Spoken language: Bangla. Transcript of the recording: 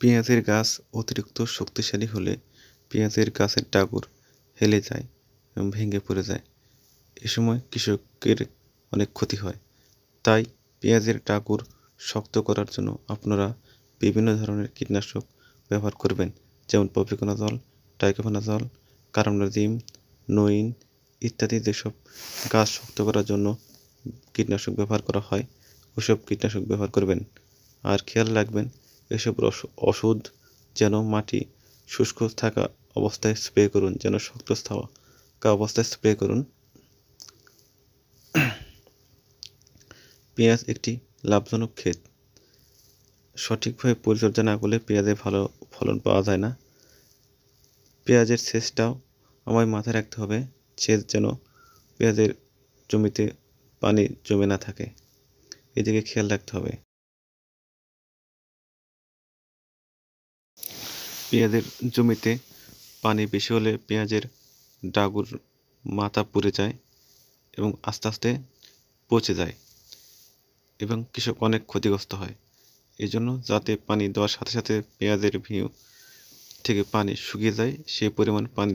পেঁয়াজের গাছ অতিরিক্ত শক্তিশালী হলে পেঁয়াজের গাছের ডাগর হেলে যায় এবং ভেঙে পড়ে যায়। এ সময় কৃষকের অনেক ক্ষতি হয়। তাই পেঁয়াজের ডাগর শক্ত করার জন্য আপনারা বিভিন্ন ধরনের কীটনাশক ব্যবহার করবেন, যেমন প্রপিকোনাজল, ডাইকোফেনাজল, কার্বামেজিম, নোইন ইত্যাদি। যেসব গাছ শক্ত করার জন্য কীটনাশক ব্যবহার করা হয় ওসব কীটনাশক ব্যবহার করবেন। আর খেয়াল রাখবেন এসব ওষুধ যেন মাটি শুষ্ক থাকা অবস্থায় স্প্রে করুন, যেন শক্ত থাকা অবস্থায় স্প্রে করুন। পেঁয়াজ একটি লাভজনক ক্ষেত। সঠিকভাবে পরিচর্যা না করলে পেঁয়াজে ভালো ফলন পাওয়া যায় না। পেঁয়াজের সেচটাও আমায় মাথায় রাখতে হবে, সেচ যেন পেঁয়াজের জমিতে পানি জমে না থাকে, এদিকে খেয়াল রাখতে হবে। পেঁয়াজের জমিতে পানি বেশি হলে পেঁয়াজের ডাগর মাথা পুড়ে যায় এবং আস্তে আস্তে পচে যায় এবং কৃষক অনেক ক্ষতিগ্রস্ত হয়। এই জন্য যাতে পানি দেওয়ার সাথে সাথে পেঁয়াজের ভিউ থেকে পানি শুকিয়ে যায় সেই পরিমাণ পানি